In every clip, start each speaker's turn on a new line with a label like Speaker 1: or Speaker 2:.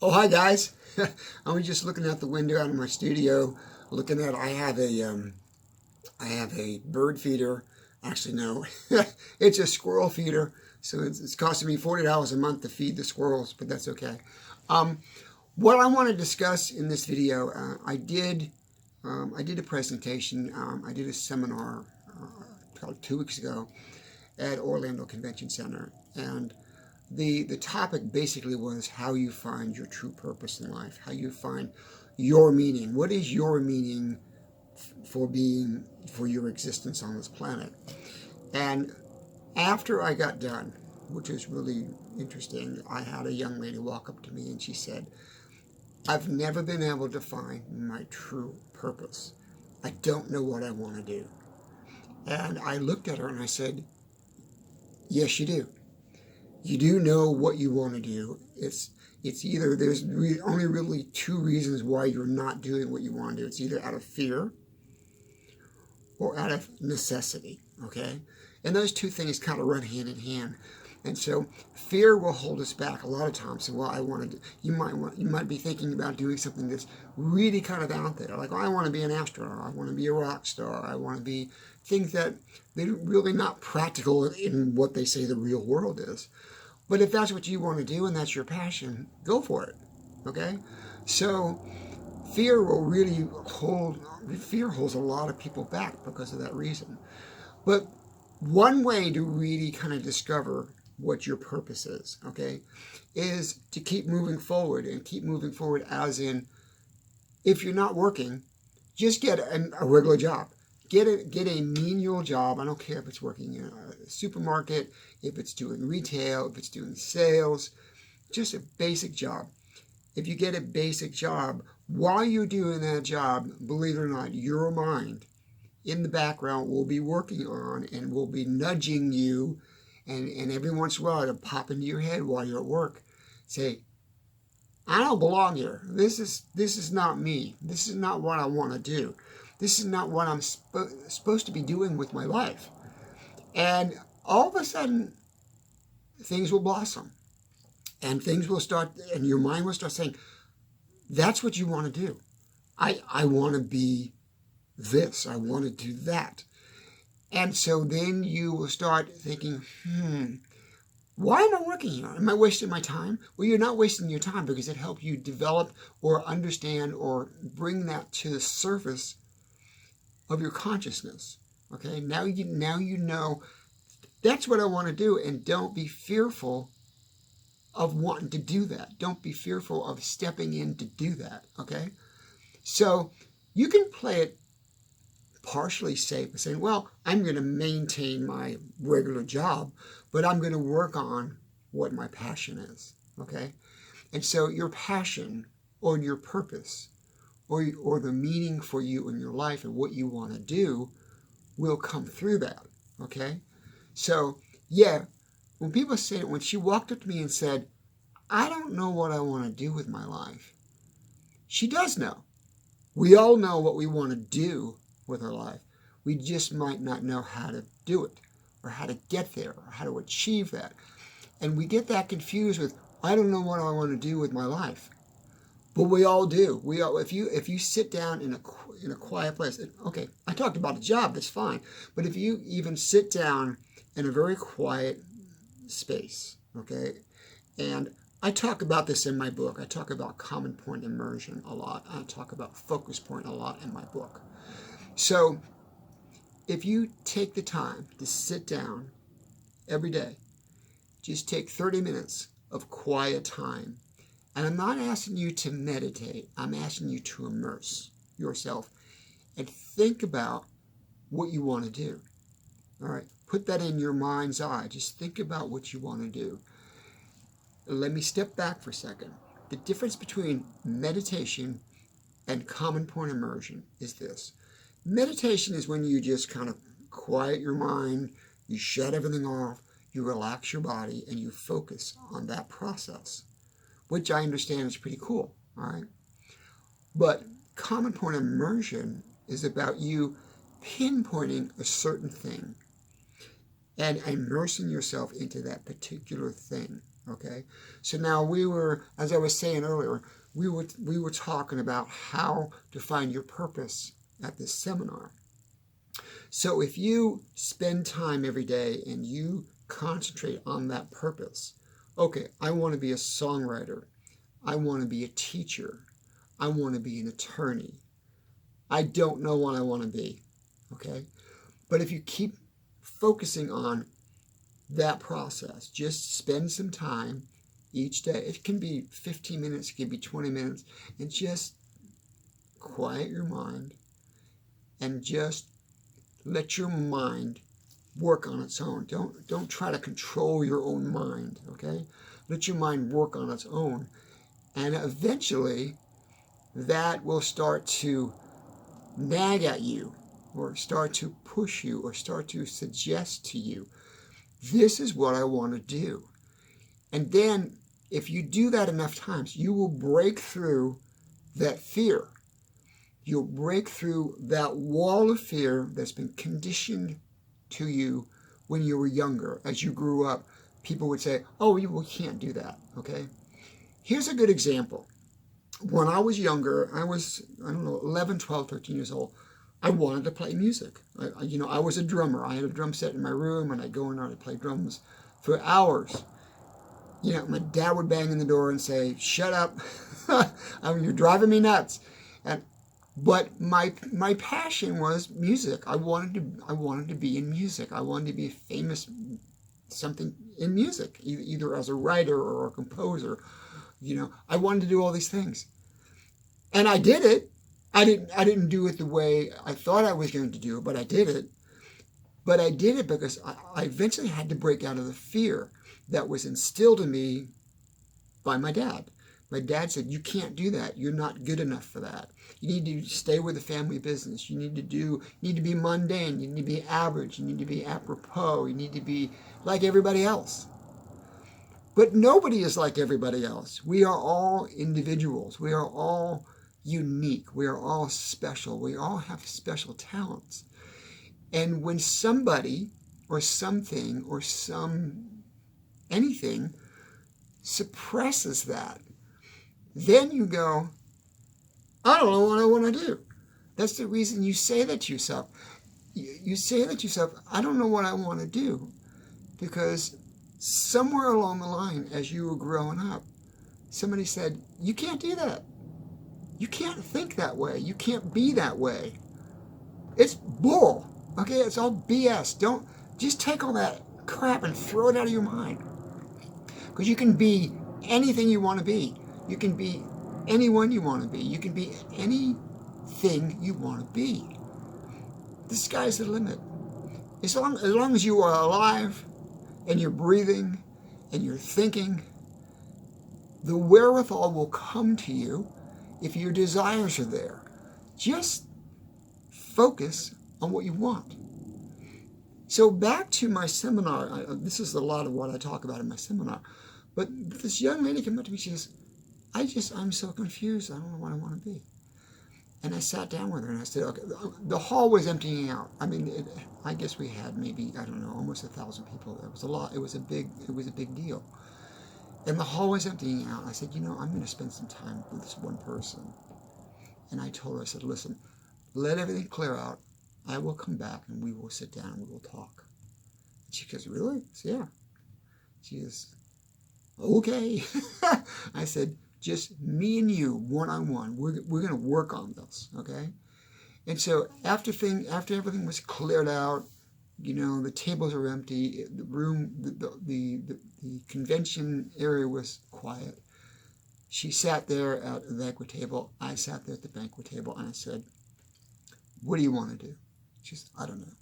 Speaker 1: Oh, hi guys. I was just looking out the window out of my studio, looking at I have a bird feeder. Actually, no, it's a squirrel feeder. So it's costing me $40 a month to feed the squirrels, but that's okay. Um, what I want to discuss in this video, I did a presentation. I did a seminar probably 2 weeks ago at Orlando Convention Center, and the topic basically was how you find your true purpose in life, how you find your meaning. What is your meaning for your existence on this planet? And after I got done, which was really interesting, I had a young lady walk up to me and she said, "I've never been able to find my true purpose. I don't know what I want to do." And I looked at her and I said, "Yes, you do. You do know what you want to do. It's either only really two reasons why you're not doing what you want to do. It's either out of fear or out of necessity, okay? And those two things kind of run hand in hand. And so fear will hold us back a lot of times. So, well, you might be thinking about doing something that's really kind of out there. Like, oh, I want to be an astronaut. I want to be a rock star. I want to be things that they're really not practical in what they say the real world is. But if that's what you want to do and that's your passion, go for it, okay? So fear holds a lot of people back because of that reason. But one way to really kind of discover what your purpose is, okay, is to keep moving forward, and keep moving forward as in, if you're not working, just get a regular job. Get a menial job. I don't care if it's working in a supermarket, if it's doing retail, if it's doing sales, just a basic job. If you get a basic job, while you're doing that job, believe it or not, your mind in the background will be working on and will be nudging you, and every once in a while it'll pop into your head while you're at work. Say, I don't belong here. This is not me. This is not what I want to do. This is not what I'm supposed to be doing with my life. And all of a sudden, things will blossom. And things will start, and your mind will start saying, that's what you want to do. I want to be this. I want to do that. And so then you will start thinking, why am I working here? Am I wasting my time? Well, you're not wasting your time, because it helps you develop or understand or bring that to the surface of your consciousness. Okay, now you know that's what I want to do, and don't be fearful of wanting to do that. Don't be fearful of stepping in to do that. Okay, so you can play it partially safe and saying, well, I'm going to maintain my regular job, but I'm going to work on what my passion is. Okay, and so your passion or your purpose or the meaning for you in your life and what you want to do will come through that, okay? So, yeah, when she walked up to me and said, I don't know what I want to do with my life, she does know. We all know what we want to do with our life. We just might not know how to do it, or how to get there, or how to achieve that. And we get that confused with, I don't know what I want to do with my life. But we all do. We all, if you sit down in a quiet place, okay, I talked about a job, that's fine. But if you even sit down in a very quiet space, okay, and I talk about this in my book. I talk about common point immersion a lot. I talk about focus point a lot in my book. So if you take the time to sit down every day, just take 30 minutes of quiet time. And I'm not asking you to meditate. I'm asking you to immerse yourself and think about what you want to do. All right, put that in your mind's eye. Just think about what you want to do. Let me step back for a second. The difference between meditation and common point immersion is this. Meditation is when you just kind of quiet your mind, you shut everything off, you relax your body, and you focus on that process, which I understand is pretty cool, all right? But common point immersion is about you pinpointing a certain thing and immersing yourself into that particular thing, Okay, so now we were, as I was saying earlier, we were talking about how to find your purpose at this seminar. So if you spend time every day and you concentrate on that purpose, okay, I want to be a songwriter, I want to be a teacher, I want to be an attorney. I don't know what I want to be, okay? But if you keep focusing on that process, just spend some time each day. It can be 15 minutes, it can be 20 minutes, and just quiet your mind and just let your mind work on its own. Don't try to control your own mind, okay? Let your mind work on its own. And eventually that will start to nag at you or start to push you or start to suggest to you, this is what I want to do. And then if you do that enough times, you will break through that fear. You'll break through that wall of fear that's been conditioned to you when you were younger. As you grew up, people would say, oh, you can't do that, okay? Here's a good example. When I was younger, I was, 11, 12, 13 years old. I wanted to play music. I was a drummer. I had a drum set in my room, and I'd go in there and I'd play drums for hours. My dad would bang in the door and say, shut up. You're driving me nuts. But my passion was music. I wanted to be in music. I wanted to be famous something in music, either as a writer or a composer. I wanted to do all these things. And I did it. I didn't do it the way I thought I was going to do it, but I did it. But I did it because I eventually had to break out of the fear that was instilled in me by my dad. My dad said, you can't do that. You're not good enough for that. You need to stay with the family business. You need to be mundane. You need to be average. You need to be apropos. You need to be like everybody else. But nobody is like everybody else. We are all individuals. We are all unique. We are all special. We all have special talents. And when somebody or something or anything suppresses that, then you go, I don't know what I want to do. That's the reason you say that to yourself. You say that to yourself, I don't know what I want to do. Because somewhere along the line, as you were growing up, somebody said, you can't do that. You can't think that way. You can't be that way. It's bull. Okay, it's all BS. Don't just take all that crap and throw it out of your mind. Because you can be anything you want to be. You can be anyone you want to be. You can be anything you want to be. The sky's the limit. As long as you are alive and you're breathing and you're thinking, the wherewithal will come to you if your desires are there. Just focus on what you want. So back to my seminar, this is a lot of what I talk about in my seminar, but this young lady came up to me, she says, I'm so confused, I don't know what I want to be. And I sat down with her and I said, okay, the hall was emptying out. I guess we had maybe, almost 1,000 people. It was a lot. It was a big deal. And the hall was emptying out. I said, I'm going to spend some time with this one person. And I told her, I said, listen, let everything clear out. I will come back and we will sit down and we will talk. And she goes, really? I said, yeah. She goes, okay. I said, just me and you, one-on-one. We're going to work on this, okay? And so after everything was cleared out, the tables are empty, the room, the convention area was quiet. She sat there at the banquet table. I sat there at the banquet table, and I said, what do you want to do? She said, I don't know.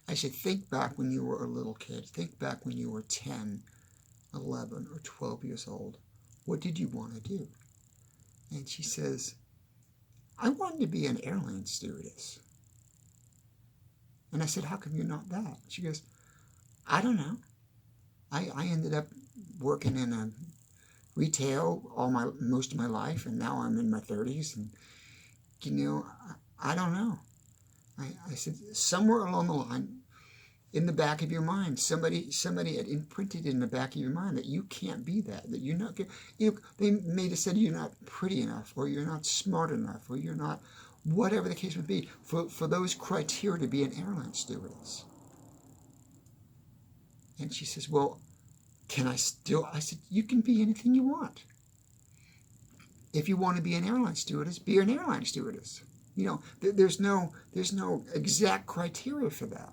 Speaker 1: I said, think back when you were a little kid. Think back when you were 10, 11, or 12 years old. What did you want to do? And she says, I wanted to be an airline stewardess. And I said, how come you're not that? She goes, I don't know. I ended up working in a retail most of my life, and now I'm in my 30s. And, I don't know. I said, somewhere along the line, in the back of your mind. Somebody had imprinted in the back of your mind that you can't be that you're not good. They may have said you're not pretty enough, or you're not smart enough, or you're not, whatever the case would be, for those criteria to be an airline stewardess. And she says, well, can I still? I said, you can be anything you want. If you want to be an airline stewardess, be an airline stewardess. You know, there's no exact criteria for that.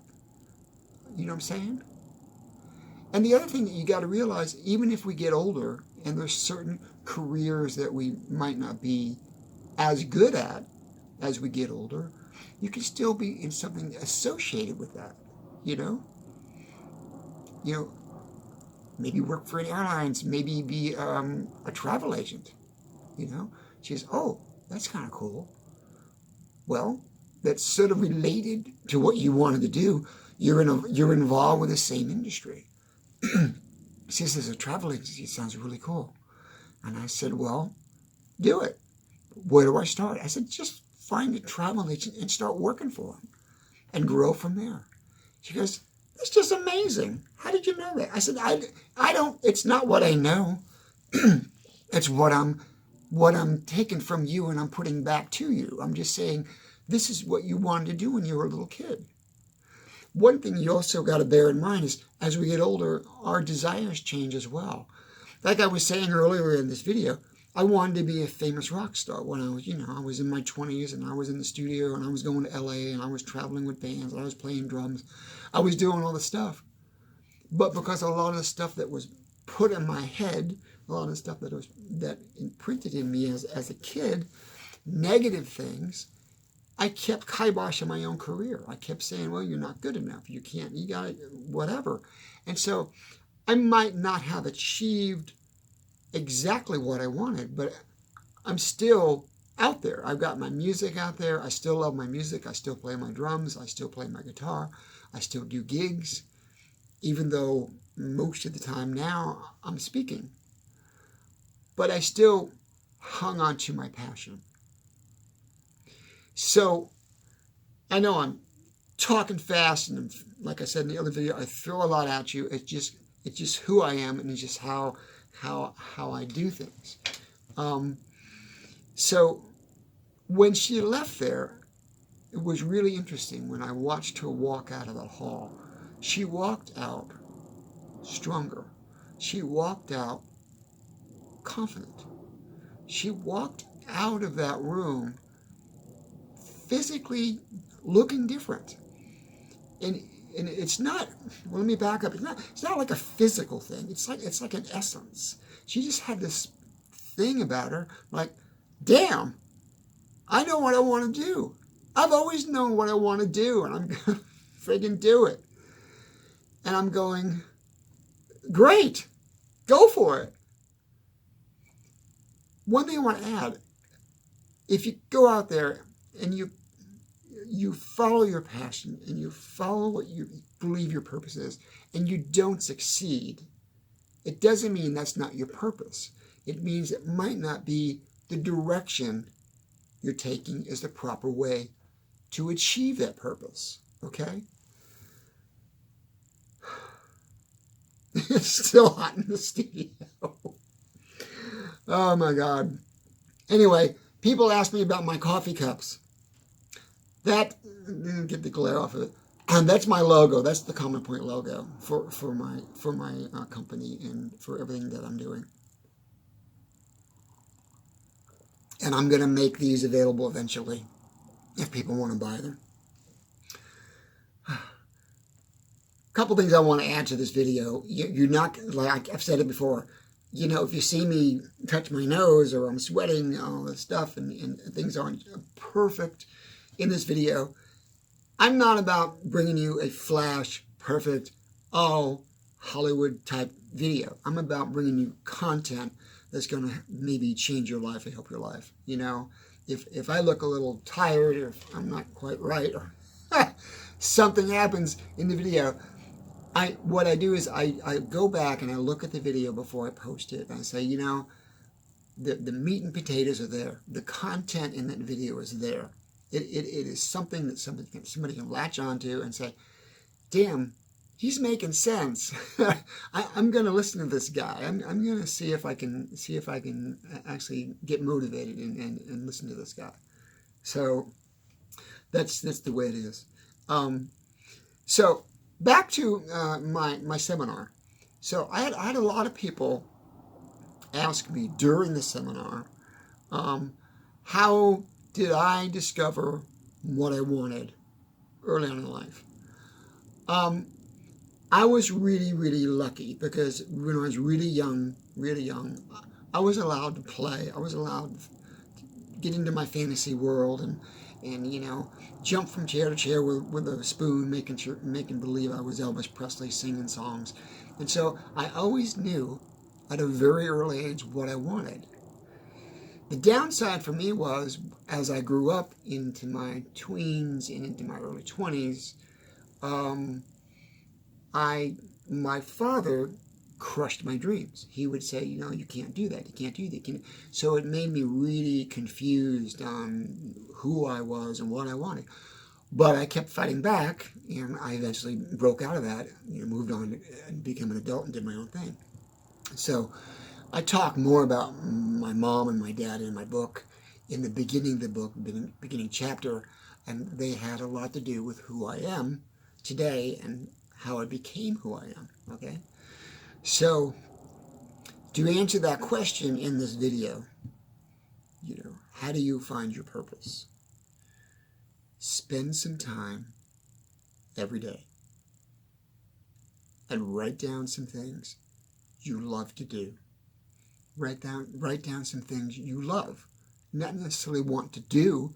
Speaker 1: You know what I'm saying? And the other thing that you got to realize, even if we get older and there's certain careers that we might not be as good at as we get older, you can still be in something associated with that, you know? You know, maybe work for an airlines, maybe be a travel agent, you know? She says, oh, that's kind of cool. Well, that's sort of related to what you wanted to do. You're involved with the same industry. She says, a travel agency sounds really cool. And I said, well, do it. Where do I start? I said, just find a travel agent and start working for them and grow from there. She goes, that's just amazing. How did you know that? I said, I don't, it's not what I know. It's what I'm taking from you and I'm putting back to you. I'm just saying, this is what you wanted to do when you were a little kid. One thing you also got to bear in mind is, as we get older, our desires change as well. Like I was saying earlier in this video, I wanted to be a famous rock star when I was, I was in my 20s and I was in the studio and I was going to LA and I was traveling with bands and I was playing drums. I was doing all the stuff. But because a lot of the stuff that was put in my head, a lot of the stuff that imprinted in me as a kid, negative things, I kept kiboshing my own career. I kept saying, well, you're not good enough. You can't, you got it, whatever. And so I might not have achieved exactly what I wanted, but I'm still out there. I've got my music out there. I still love my music. I still play my drums. I still play my guitar. I still do gigs, even though most of the time now I'm speaking. But I still hung on to my passion. So I know I'm talking fast, and like I said in the other video, I throw a lot at you. It's just who I am, and it's just how I do things. So when she left there, it was really interesting when I watched her walk out of that hall. She walked out stronger. She walked out confident. She walked out of that room physically looking different. And it's not, well, let me back up. It's not like a physical thing. It's like an essence. She just had this thing about her, like, damn, I know what I want to do. I've always known what I want to do, and I'm going to friggin' do it. And I'm going, great, go for it. One thing I want to add, if you go out there and you follow your passion and you follow what you believe your purpose is, and you don't succeed, it doesn't mean that's not your purpose. It means it might not be the direction you're taking is the proper way to achieve that purpose, okay? It's still hot in the studio. Oh my God. Anyway, people ask me about my coffee cups. That, get the glare off of it. And that's my logo. That's the Common Point logo for my company and for everything that I'm doing. And I'm going to make these available eventually if people want to buy them. A couple things I want to add to this video. You're not, like I've said it before, if you see me touch my nose or I'm sweating, all this stuff, and things aren't perfect in this video, I'm not about bringing you a flash, perfect, Hollywood type video. I'm about bringing you content that's going to maybe change your life and help your life. If I look a little tired, or if I'm not quite right, or something happens in the video, what I do is I go back and I look at the video before I post it, and I say, the meat and potatoes are there. The content in that video is there. It is something that somebody can latch onto and say, damn, he's making sense. I'm going to listen to this guy. I'm going to see if I can actually get motivated and listen to this guy. So that's the way it is. So back to my seminar. So I had a lot of people ask me during the seminar, how did I discover what I wanted early on in life? I was really, really lucky because when I was really young, I was allowed to play. I was allowed to get into my fantasy world and jump from chair to chair with a spoon, making believe I was Elvis Presley singing songs. And so I always knew at a very early age what I wanted. The downside for me was, as I grew up into my tweens and into my early 20s, my father crushed my dreams. He would say, you can't do that. You can't do that. So it made me really confused on who I was and what I wanted. But I kept fighting back, and I eventually broke out of that, moved on and became an adult and did my own thing. So I talk more about my mom and my dad in my book, in the beginning of the book, beginning chapter, and they had a lot to do with who I am today and how I became who I am, okay? So to answer that question in this video, how do you find your purpose? Spend some time every day and write down some things you love to do. Write down some things you love, not necessarily want to do,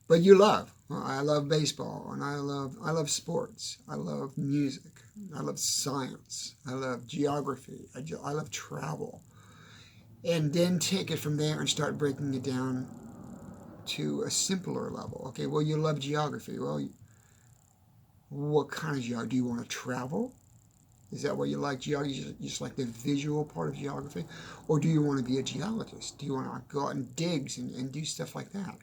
Speaker 1: but you love. Well, I love baseball, and I love sports. I love music. I love science. I love geography. I love travel. And then take it from there and start breaking it down to a simpler level. Okay, well, you love geography. Well, what kind of geography? Do you want to travel? Is that what you like, geography? You just like the visual part of geography? Or do you want to be a geologist? Do you want to go out and dig and do stuff like that?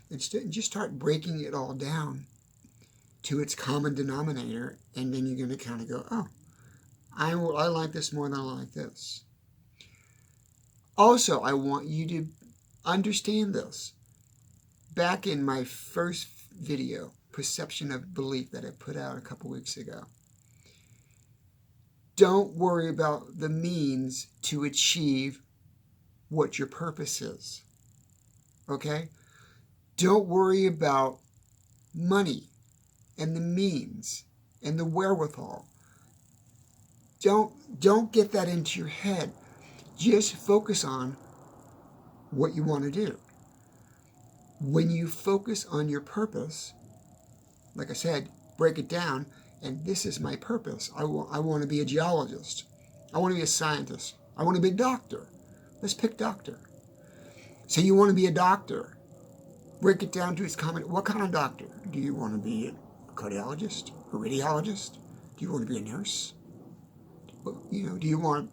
Speaker 1: And just start breaking it all down to its common denominator, and then you're going to kind of go, oh, I like this more than I like this. Also, I want you to understand this. Back in my first video, Perception of Belief, that I put out a couple weeks ago, don't worry about the means to achieve what your purpose is, okay? Don't worry about money and the means and the wherewithal. Don't get that into your head. Just focus on what you want to do. When you focus on your purpose, like I said, break it down, and this is my purpose. I want to be a geologist. I want to be a scientist. I want to be a doctor. Let's pick doctor. So you want to be a doctor. Break it down to its common. What kind of doctor? Do you want to be a cardiologist? A radiologist? Do you want to be a nurse? Do you want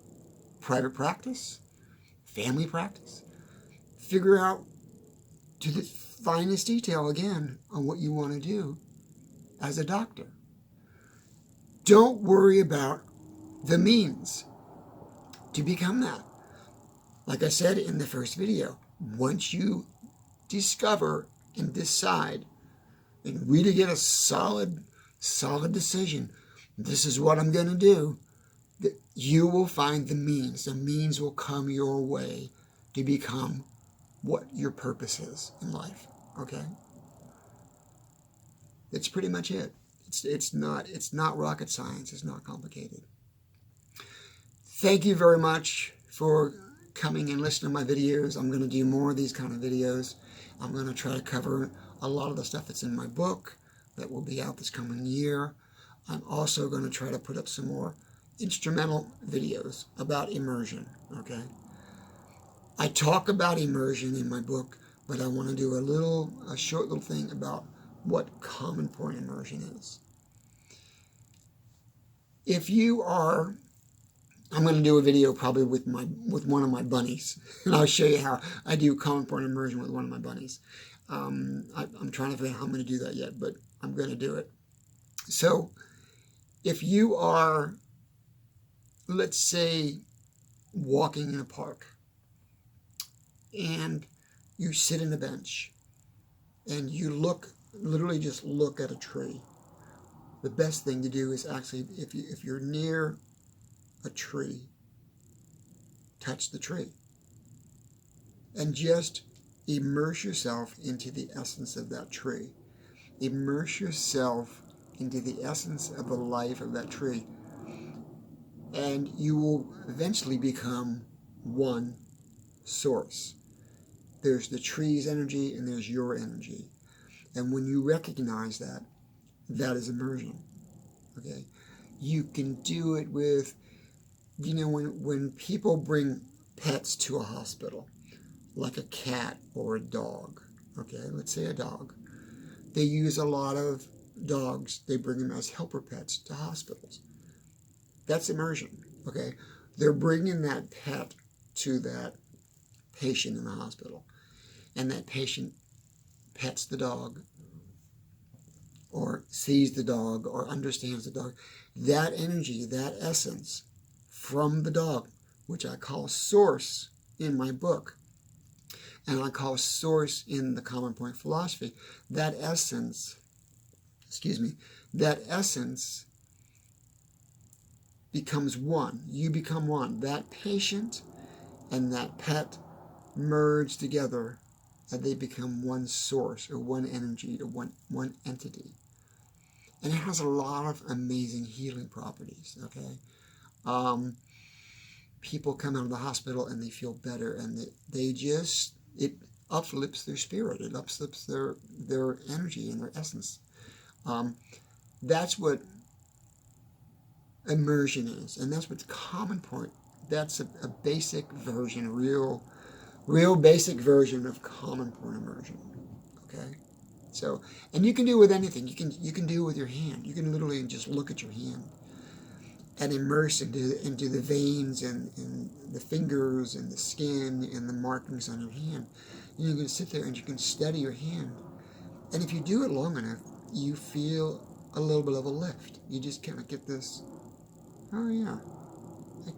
Speaker 1: private practice? Family practice? Figure out to the finest detail again on what you want to do as a doctor. Don't worry about the means to become that. Like I said in the first video, once you discover and decide and really get a solid decision, this is what I'm going to do, that you will find the means. The means will come your way to become what your purpose is in life, okay? That's pretty much it. It's not rocket science. It's not complicated. Thank you very much for coming and listening to my videos. I'm going to do more of these kind of videos. I'm going to try to cover a lot of the stuff that's in my book that will be out this coming year. I'm also going to try to put up some more instrumental videos about immersion, okay? I talk about immersion in my book, but I want to do a short little thing about what common point immersion is. If you are, I'm going to do a video probably with one of my bunnies, and I'll show you how I do common point immersion with one of my bunnies. I'm trying to figure out how I'm going to do that yet, but I'm going to do it. So if you are, let's say, walking in a park and you sit in a bench and you literally just look at a tree, the best thing to do is actually, if you're near a tree, touch the tree and just immerse yourself into the essence of that tree. Immerse yourself into the essence of the life of that tree, and you will eventually become one source. There's the tree's energy and there's your energy. And when you recognize that, that is immersion. Okay? You can do it with, when people bring pets to a hospital, like a cat or a dog, okay, let's say a dog, they use a lot of dogs, they bring them as helper pets to hospitals. That's immersion, okay? They're bringing that pet to that patient in the hospital, and that patient pets the dog or sees the dog or understands the dog. That energy, that essence from the dog, which I call source in my book, and I call source in the Common Point philosophy, that essence becomes one. You become one. That patient and that pet merge together and they become one source or one energy or one entity. And it has a lot of amazing healing properties, okay? People come out of the hospital and they feel better, and it uplifts their spirit. It uplifts their energy and their essence. That's what immersion is, and that's what the Common Point. That's a basic version, real basic version of Common Point immersion. Okay, so, and you can do it with anything. You can do it with your hand. You can literally just look at your hand and immerse into the veins and the fingers and the skin and the markings on your hand. And you can sit there and you can study your hand. And if you do it long enough, you feel a little bit of a lift. You just kind of get this, oh yeah, you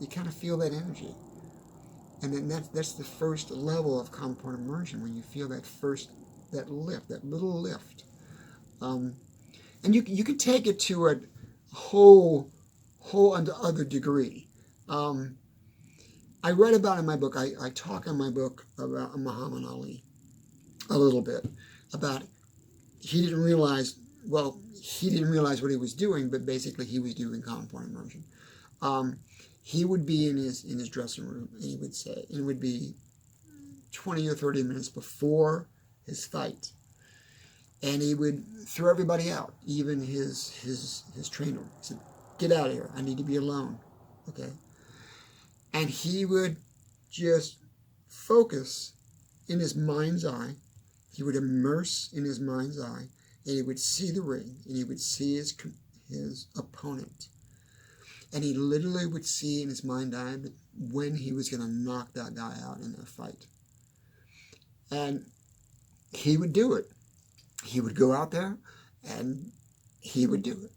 Speaker 1: kind of feel that energy. And then that's the first level of Common Point immersion, when you feel that lift, that little lift. And you can take it to a whole other degree. I read about in my book, I talk in my book about Muhammad Ali a little bit, about he didn't realize what he was doing, but basically he was doing Common Point immersion. He would be in his dressing room, and he would say, it would be 20 or 30 minutes before his fight, and he would throw everybody out, even his trainer. He said, "Get out of here, I need to be alone," okay? And he would just focus in his mind's eye. He would immerse in his mind's eye, and he would see the ring, and he would see his opponent. And he literally would see in his mind's eye when he was going to knock that guy out in a fight. And he would do it. He would go out there, and he would do it.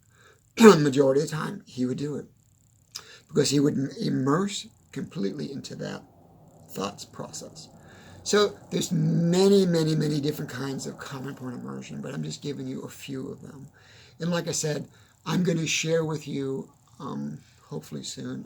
Speaker 1: The majority of the time, he would do it. Because he would immerse completely into that thoughts process. So there's many, many, many different kinds of Common Point immersion, but I'm just giving you a few of them. And like I said, I'm going to share with you, hopefully soon,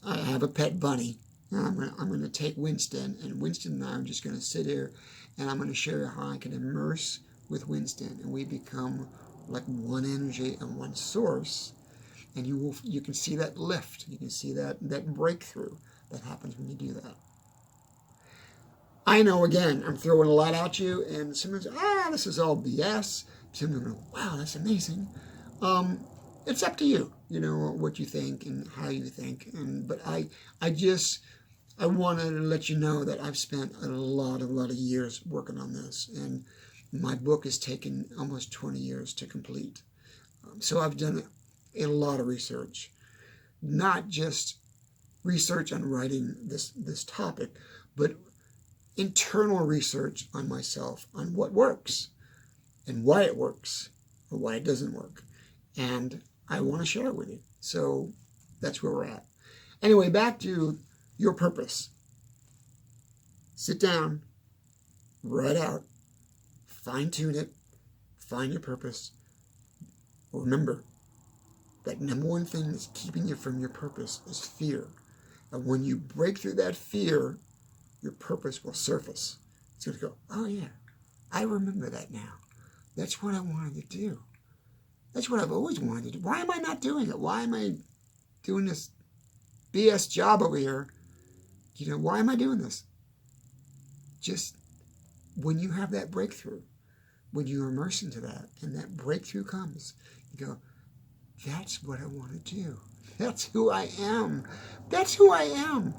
Speaker 1: I have a pet bunny. And I'm going to take Winston, and Winston and I are just going to sit here, and I'm going to share how I can immerse with Winston, and we become like one energy and one source. And you can see that lift. You can see that breakthrough that happens when you do that. I know, again, I'm throwing a lot at you, and sometimes, this is all BS. Sometimes, wow, that's amazing. It's up to you, what you think and how you think. But I want to let you know that I've spent a lot of years working on this, and my book has taken almost 20 years to complete. So I've done a lot of research, not just research on writing this topic, but internal research on myself, on what works and why it works, or why it doesn't work. And I want to share it with you. So that's where we're at. Anyway, back to your purpose. Sit down, write out, fine-tune it, find your purpose. Remember that number one thing that's keeping you from your purpose is fear. And when you break through that fear, your purpose will surface. It's going to go, oh yeah, I remember that now. That's what I wanted to do. That's what I've always wanted to do. Why am I not doing it? Why am I doing this BS job over here? Why am I doing this? Just when you have that breakthrough, when you immerse into that and that breakthrough comes, you go, that's what I want to do. That's who I am. That's who I am.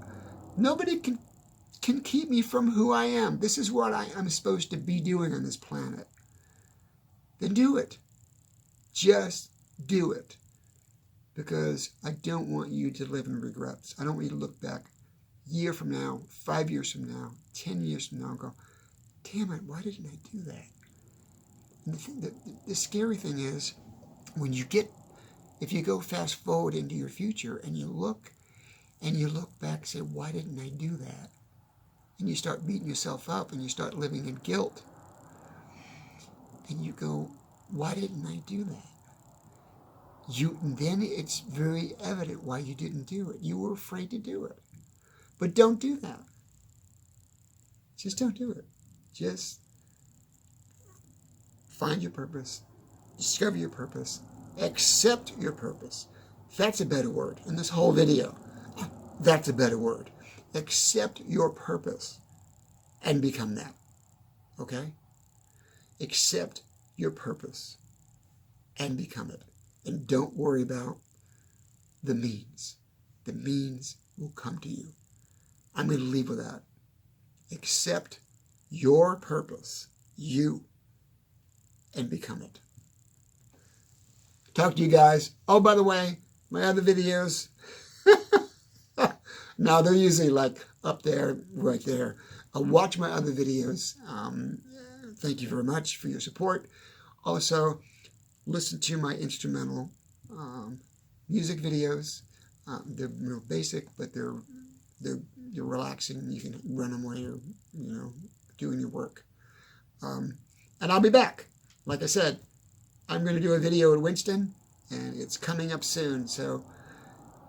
Speaker 1: Nobody can keep me from who I am. This is what I'm supposed to be doing on this planet. Then do it. Just do it. Because I don't want you to live in regrets. I don't want you to look back a year from now, 5 years from now, 10 years from now and go, damn it, why didn't I do that? And the scary thing is, if you go fast forward into your future and you look back and say, why didn't I do that? And you start beating yourself up and you start living in guilt. And you go, why didn't I do that? Then it's very evident why you didn't do it. You were afraid to do it. But don't do that. Just don't do it. Just find your purpose. Discover your purpose. Accept your purpose. That's a better word in this whole video. That's a better word. Accept your purpose and become that. Okay? Accept your purpose and become it. And don't worry about the means. The means will come to you. I'm going to leave with that. Accept your purpose, you, and become it. Talk to you guys. Oh, by the way, my other videos, now they're usually like up there, right there. Watch my other videos. Thank you very much for your support. Also, listen to my instrumental music videos. They're real basic, but they're relaxing. You can run them while you're doing your work. And I'll be back. Like I said, I'm going to do a video at Winston, and it's coming up soon. So,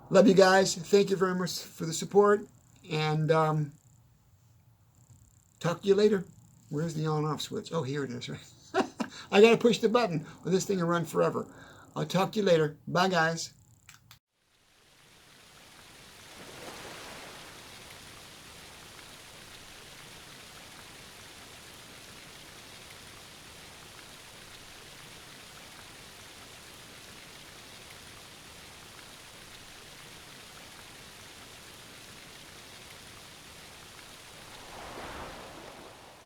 Speaker 1: love you guys. Thank you very much for the support, and talk to you later. Where's the on-off switch? Oh, here it is. Right? I got to push the button, or this thing will run forever. I'll talk to you later. Bye, guys.